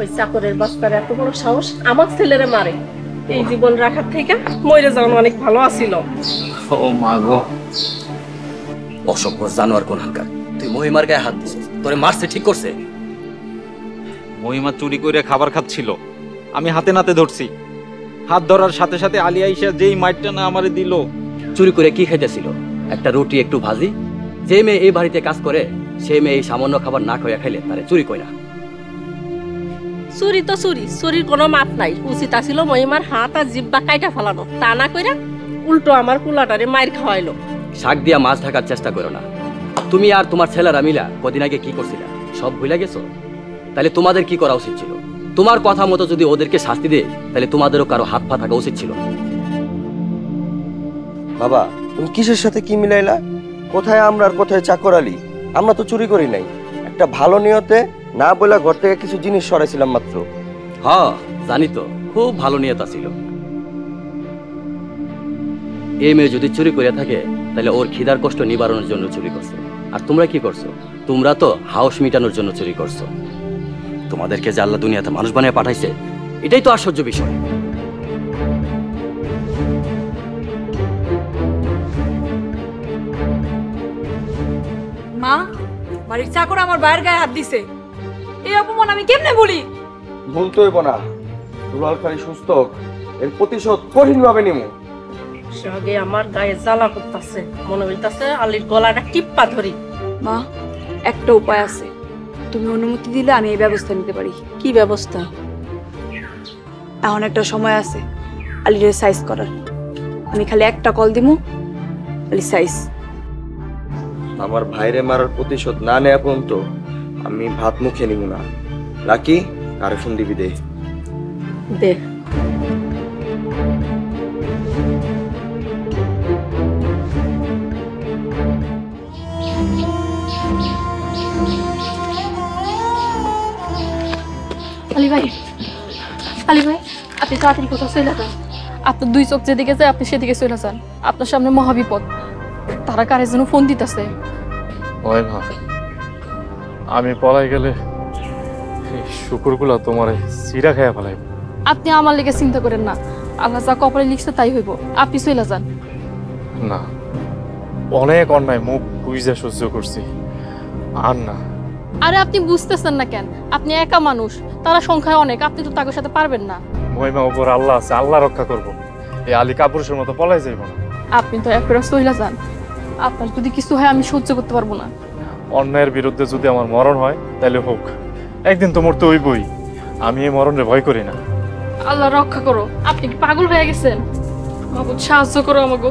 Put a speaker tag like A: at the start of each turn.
A: ওই চাকরের বাচ্চার এত বড় সাহস আমার ছেলেরে মারে। এই জীবন রাখার থেকে মরে যাওয়া অনেক ভালো আছিল।
B: ও মা গো, অসভ্য জানোয়ার কোনখানকার, তুই মহিমার গায়ে হাত দিছিস, তোরে মারছে ঠিক করছে?
C: মহিমা চুরি করে খাবার খাচ্ছিল, আমি হাতে নাতে ধরছি। হাত ধরার সাথে সাথে আলী আইসা যেই মাইরটা না আমারে দিল।
B: চুরি করে কি খাইতেছিল? একটা রুটি একটু ভাজি। যে মেয়ে এই বাড়িতে কাজ করে সেই মেয়ে এই সামান্য খাবার না খাইয়া খাইলে তারে চুরি কই না।
A: চুরি তো চুরি, চুরির কোনো মাপ নাই। উচিত আছিল মহিমার হাত আর জিব্বা কাইটা ফেলানো, তা না কইরা উল্টো আমার পোলাটারে মাইর খাওয়াইলো।
B: শাক দিয়া মাছ ঢাকার চেষ্টা করো না। তুমি আর তোমার ছেলেরা মিলা কদিন আগে কি করছিলা সব ভুলে গেছো? তাহলে তোমাদের কি করা উচিত ছিল? তোমার কথা মতো যদি ওদেরকে শাস্তি দেয় তাহলে তোমাদেরও কারো হাত পা থাকা উচিত ছিল।
D: বাবা, তুমি কিসের সাথে কি মিলাইলা? কোথায় আমরা আর কোথায় চাকর আলী? আমরা তো চুরি করি নাই। একটা ভালো নিয়তে না বলে ঘর থেকে কিছু জিনিস সরাইছিলাম মাত্র।
B: হ্যাঁ জানি তো, খুব ভালো নিয়ত ছিল। এই মেয়ে যদি চুরি করে থাকে তাহলে ওর খিদার কষ্ট নিবারণের জন্য চুরি করছে। আর তোমরা কি করছো? তোমরা তো হাউস মিটানোর জন্য চুরি করছো। তোমাদেরকে যে আল্লাহ দুনিয়াতে মানুষ বানিয়ে পাঠাইছে এটাই তো আশ্চর্য বিষয়।
E: মা, বাড়ির চাকর আমার ভাইয়ের গায়ে হাত দিছে, এই অপমান আমি কেমনে বলি?
D: ভুলতে হইব না, দুলাল খালি সুস্থ হোক, এর প্রতিশোধ কঠিন ভাবে নিমু।
A: আগে আমার গায়ে জ্বালা করতেছে, মনে হইতাছে আলীর গলাটা টিপ্পা ধরি।
E: মা, একটা উপায় আছে, তুমি অনুমতি দিলে আমি এই ব্যবস্থা নিতে পারি।
A: কি ব্যবস্থা?
E: এখন একটা সময় আছে আলির সাইজ করার। আমি খালি একটা কল দিমু, আলি সাইজ।
D: আমার ভাইরে মারার প্রতিশোধ না নেওয়া পর্যন্ত আমি ভাত মুখে নিব না। লাকি, আরে ফোন দিবি দে।
A: দে।
F: আলী ভাই, আলী ভাই, আপনি তাড়াতাড়ি কোথাও চলে যান। আপনার দুই চোখ যেদিকে যায় আপনি সেদিকে চলে যান। আপনার সামনে মহাবিপদ। তারা কারের জন্য ফোন দিতেছে।
G: ওই মা, আমি পলাই গেলে শুকুরগুলা তোমার সিরা খাইয়া ফেলাই।
F: আপনি আমার লেগে চিন্তা করেন না, আল্লাহ যা কপালে লিখছে তাই হইব। আপনি চলে যান।
G: না, অনেক অন্যায় মুখ বুঝে সহ্য করছি, আর না।
F: আরে আপনি বুঝতেছেন না কেন? আপনি একা মানুষ, তারা সংখ্যায় অনেক, আপনি তো তাদের সাথে পারবেন না।
G: মহিমা উপর আল্লাহ আছে, আল্লাহ রক্ষা করবো। এই আলী কাপুরুষের মতো পলাই যাইব না।
F: আপনি তো একবার চলে যান। আপনার যদি কিছু হয় আমি সহ্য করতে পারবো না।
G: অন্যায়ের বিরুদ্ধে যদি আমার মরণ হয় তাহলে হোক, একদিন তো মরতে হইবই। আমি এই মরণে ভয় করি না।
F: আল্লাহ রক্ষা করো। আপনি কি পাগল হয়ে গেছেন? মাহবুব সাহায্য করো আমাকে।